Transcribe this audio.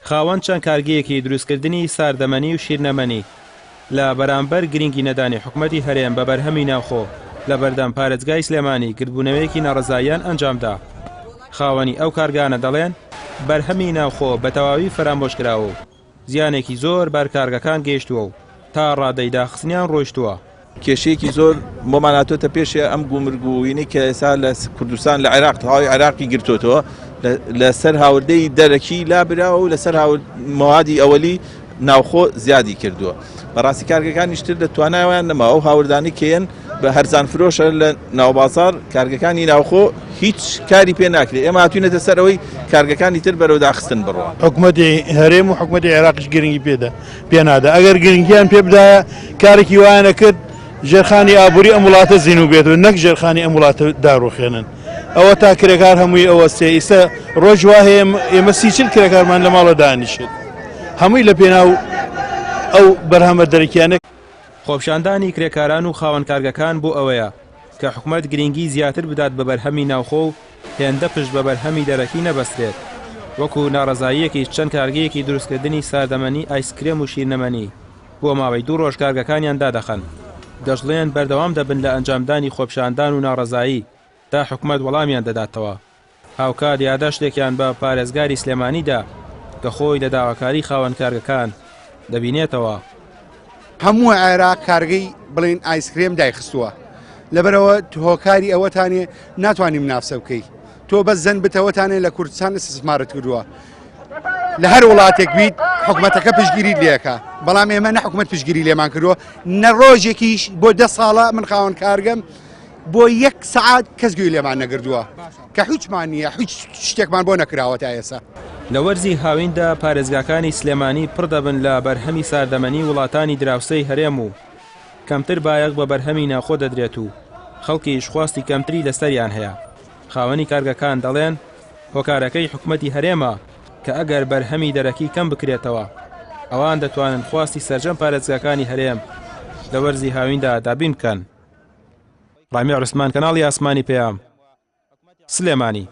خاوەن چەند کارگەیەکی دروستکردنی ساردەمەنی و شیرنەمەنی لە بەرامبەر گرنگی نەدانی حکوومەتی هەرێم بە بەرهەمی ناوخۆ لە بەردەم پارێزگای سلێمانی گرتبوونەوەیەکی ناڕەزاییان ئەنجامدا. خاوەنی ئەو کارگانە دەڵێن بەرهەمی ناوخۆ بە تەواوی فەرامۆشکراوە و زیانێکی زۆر بەر کارگەکان گەیشتووە و تا ڕادەی داخستنیان ڕۆیشتووە. کێشەیەکی زۆر بۆماناتۆتە پێشێ ئەم گومرگوینی کە ئێستا لە کوردستان لە عێراق تەواوی عێراقی گرتوتەوە لەسەر هاوردەی دەرەکی لابراوە و لەسەر مەوادی ئەوەلی ناوخۆ زیادی کردووە. بەڕاستی کارگەکانیشتر لە توانایان نەما ئەو هاوردانی کێن بە هەرزان فرۆشە لە ناوبازار کارگەکانی ناوخۆ هیچ کاری پێ ناکرێت. ئێمە هاتوینەتە سەر ئەوەی کارگەکانی تر بەرەو داخستن بڕۆن. حکوومەتی هەرێم و حکوومەتی عێراقیش گرنگی پێ نادا. ئەگەر گرنگیان پێ بدایە کارێکی وایە کرد ژێرخانی ئابووری ئەم وڵاتە زیینو بێتەوە نەک ژێرخانی ئەم وڵاتە داڕوخێنن. ئەوە تا کرێکار هەمووی ئەوەستێ ئیستا ڕۆژ وایە ئێمە سیچل کرێکارمان لە ماڵە دانیشت هەمووی لە پێناو ئەو بەرهەمە دەرەکیانە. خۆپشاندانی کرێکاران و خاوەن کارگەکان بۆ ئەوەیە کە حکوومەت گرنگی زیاتر بدات بە بەرهەمی ناوخۆ و هێندە پشت بە بەرهەمی دەرەکی نەبەسترێت، وەکو ناڕەزاییەکی چەند کارگەیەکی دروستکردنی ساردەمەنی ئایسکرێم و شیرنەمەنی بۆ ماوەی 2 ڕۆژ کارگەکانیان دادەخەن. دەژڵێن بەردەوام دەبن لە ئەنجامدانی خۆپشاندان و ناڕەزایی تا حکوومەت وەڵامیان دەداتەوە. هاوکات یادە شتێکیان بە پارێزگاری سلێمانیدا کە خۆی لە داواکاری خاوەن کارگەکان دەبینێتەوە. هەموو عێراق کارگەی بڵێن ئایسکرێم دایخستووە، لەبەرەوە هۆکاری ئەوەتانێ ناتوانیم نافسە بکەی تۆ بەس زەن بتەوەتانێ لە کوردستان استثمارت کردووە. لە هەر وڵاتێک بیت حکوومەتەکە پشتگیری لێکە، بەڵام ئێمە نە حکوومەت پشتگیری لێمان کردووە نە ڕۆژێکیش بۆ 10 ساڵە من خاوەن کارگەم بۆ 1 سەعات کەس گوێی لێمان نەگردووە کە هیچمان نییە، هیچ شتێکمان بۆ نەکراوە تا ئێستا. لە وەرزی هاویندا پارێزگاکانی سلێمانی پڕ دەبن لە بەرهەمی ساردەمەنی وڵاتانی دراوسەی هەرێم و کەمتر بایەق بە بەرهەمی ناوخۆ دەدرێت و خەڵکیش خواستی کەمتری لەسەریان هەیە. خاوەنی کارگەکان دەڵێن هۆکارەکەی حکوومەتی هەرێمە کە ئەگەر بەرهەمی دەرەکی کەم بکرێتەوە ئەوان دەتوانن خواستی سەرجەم پارێزگاکانی هەرێم لە وەرزی هاویندا دابین بکەن. ڕامی عوسمان کەناڵی ئاسمانی پێام سلێمانی.